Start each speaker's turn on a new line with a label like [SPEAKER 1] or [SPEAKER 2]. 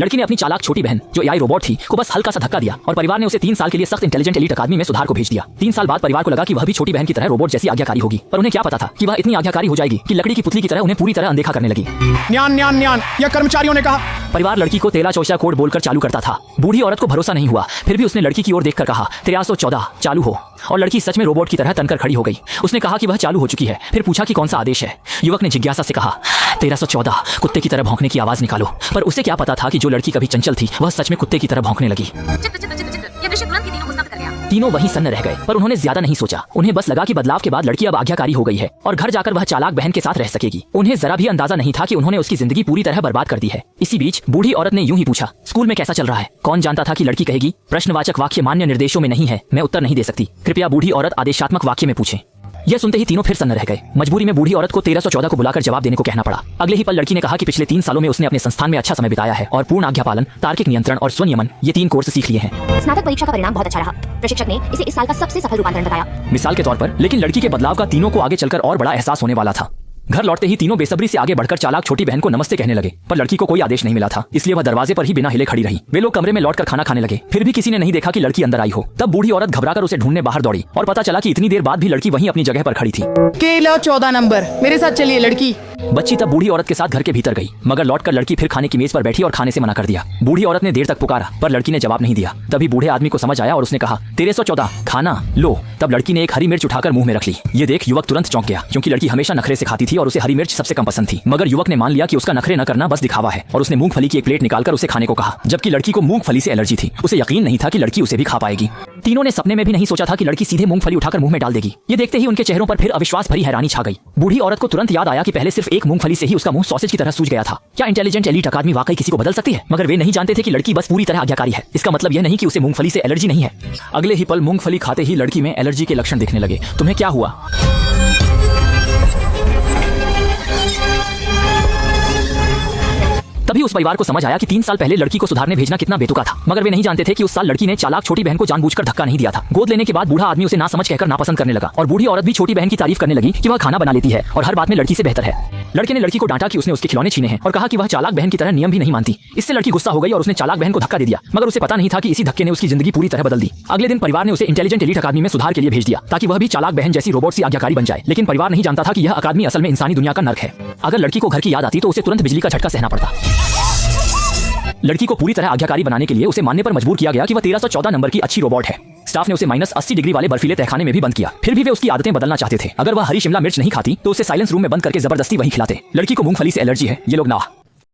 [SPEAKER 1] लड़की ने अपनी चालाक छोटी बहन जो एआई रोबोट थी को बस हल्का सा धक्का दिया और परिवार ने उसे 3 साल के लिए सख्त इंटेलिजेंट एलीट अकादमी में सुधार को भेज दिया। 3 साल बाद परिवार को लगा कि वह भी छोटी बहन की तरह रोबोट जैसी आज्ञाकारी होगी, पर उन्हें क्या पता था कि वह इतनी आज्ञाकारी हो जाएगी कि लकड़ी की पुतली की तरह उन्हें पूरी तरह अनदेखा करने लगी।
[SPEAKER 2] न्यान न्यान न्यान, यह कर्मचारियों ने कहा।
[SPEAKER 1] परिवार लड़की को 1314 कोड बोलकर चालू करता था। बूढ़ी औरत को भरोसा नहीं हुआ, फिर भी उसने लड़की की ओर देखकर कहा 1314 चालू हो, और लड़की सच में रोबोट की तरह तनकर खड़ी हो गई। उसने कहा कि वह चालू हो चुकी है, फिर पूछा कि कौन सा आदेश है। युवक ने जिज्ञासा से कहा 1314 कुत्ते की तरह भौंकने की आवाज निकालो। पर उसे क्या पता था कि जो लड़की कभी चंचल थी वह सच में कुत्ते की तरह भौंकने लगी। तीनों वहीं सन्न रह गए, पर उन्होंने ज्यादा नहीं सोचा। उन्हें बस लगा कि बदलाव के बाद लड़की अब आज्ञाकारी हो गई है और घर जाकर वह चालाक बहन के साथ रह सकेगी। उन्हें जरा भी अंदाजा नहीं था कि उन्होंने उसकी जिंदगी पूरी तरह बर्बाद कर दी है। इसी बीच बूढ़ी औरत ने यूं ही पूछा, स्कूल में कैसा चल रहा है? कौन जानता था कि लड़की कहेगी प्रश्नवाचक वाक्य मान्य निर्देशों में नहीं है, मैं उत्तर नहीं दे सकती, कृपया बूढ़ी औरत आदेशात्मक वाक्य में पूछें। यह सुनते ही तीनों फिर सन्न रह गए। मजबूरी में बूढ़ी औरत को 1314 को बुलाकर जवाब देने को कहना पड़ा। अगले ही पल लड़की ने कहा कि पिछले 3 सालों में उसने अपने संस्थान में अच्छा समय बिताया है और पूर्ण आज्ञा पालन, तार्किक नियंत्रण और स्वनियमन ये 3 कोर्स सीख लिए हैं।
[SPEAKER 3] स्नातक परीक्षा का परिणाम बहुत अच्छा रहा। प्रशिक्षक ने इसे इस साल का सबसे सफल रूपांतरण बताया।
[SPEAKER 1] मिसाल के तौर पर, लेकिन लड़की के बदलाव का तीनों को आगे चलकर और बड़ा एहसास होने वाला था। घर लौटते ही तीनों बेसब्री से आगे बढ़कर चालाक छोटी बहन को नमस्ते कहने लगे, पर लड़की को कोई आदेश नहीं मिला था, इसलिए वह दरवाजे पर ही बिना हिले खड़ी रही। वे लोग कमरे में लौटकर खाना खाने लगे, फिर भी किसी ने नहीं देखा कि लड़की अंदर आई हो। तब बूढ़ी औरत घबराकर उसे ढूंढने बाहर दौड़ी और पता चला कि इतनी देर बाद भी लड़की वहीं अपनी जगह पर खड़ी थी।
[SPEAKER 2] केला 14 नंबर, मेरे साथ चलिए लड़की।
[SPEAKER 1] बच्ची तब बूढ़ी औरत के साथ घर के भीतर गई, मगर लौटकर लड़की फिर खाने की मेज पर बैठी और खाने से मना कर दिया। बूढ़ी औरत ने देर तक पुकारा, पर लड़की ने जवाब नहीं दिया। तभी बूढ़े आदमी को समझ आया और उसने कहा 1314 खाना लो। तब लड़की ने एक हरी मिर्च उठाकर मुंह में रख ली। ये देख युवक तुरंत चौंक गया, क्योंकि लड़की हमेशा नखरे से खाती थी और उसे हरी मिर्च सबसे कम पसंद थी। मगर युवक ने मान लिया कि उसका नखरे न करना बस दिखावा है और उसने मूंगफली की एक प्लेट निकालकर उसे खाने को कहा, जबकि लड़की को मूंगफली से एलर्जी थी। उसे यकीन नहीं था कि लड़की उसे भी खा पाएगी। तीनों ने सपने में भी नहीं सोचा था कि लड़की सीधे मूंगफली उठाकर मुंह में डाल देगी। ये देखते ही उनके चेहरों पर फिर अविश्वास भरी हैरानी छा गई। बूढ़ी औरत को तुरंत याद आया कि पहले सिर्फ एक मूंगफली से ही उसका मुंह सॉसेज की तरह सूज गया था। क्या इंटेलिजेंट एलीट अकादमी वाकई किसी को बदल सकती है? मगर वे नहीं जानते थे कि लड़की बस पूरी तरह आज्ञाकारी है। इसका मतलब यह नहीं कि उसे मूंगफली से एलर्जी नहीं है। अगले ही पल मूंगफली खाते ही लड़की में एलर्जी के लक्षण दिखने लगे। तुम्हें क्या हुआ? तभी उस परिवार को समझ आया कि 3 साल पहले लड़की को सुधारने भेजना कितना बेतुका था। मगर वे नहीं जानते थे कि उस साल लड़की ने चालाक छोटी बहन को जानबूझकर धक्का नहीं दिया था। गोद लेने के बाद बूढ़ा आदमी उसे नासमझ कहकर नापसंद करने लगा और बूढ़ी औरत भी छोटी बहन की तारीफ करने लगी कि वह खाना बना लेती है और हर बात में लड़की से बेहतर है। लड़के ने लड़की को डांटा कि उसने उसके खिलौने छीने हैं और कहा कि वह चालाक बहन की तरह नियम भी नहीं मानती। इससे लड़की गुस्सा हो गई और उसने चालाक बहन को धक्का दे दिया, मगर उसे पता नहीं था कि इसी धक्के ने उसकी जिंदगी पूरी तरह बदल दी। अगले दिन परिवार ने उसे इंटेलिजेंट एलीट अकादमी में सुधार के लिए भेज दिया ताकि वह भी चालाक बहन जैसी रोबोट सी आज्ञाकारी बन जाए। लेकिन परिवार नहीं जानता था कि यह अकादमी असल में इंसानी दुनिया का नर्क है। अगर लड़की को घर की याद आती तो उसे तुरंत बिजली का झटका सहना पड़ता। लड़की को पूरी तरह आज्ञाकारी बनाने के लिए उसे मानने पर मजबूर किया गया कि वह 1314 नंबर की अच्छी रोबोट है। स्टाफ ने उसे -80 डिग्री वाले बर्फीले तहखाने में भी बंद किया। फिर भी वे उसकी आदतें बदलना चाहते थे। अगर वह हरी शिमला मिर्च नहीं खाती तो उसे साइलेंस रूम में बंद करके जबरदस्ती वहीं खिलाते। लड़की को मूंगफली से एलर्जी है, ये लोग ना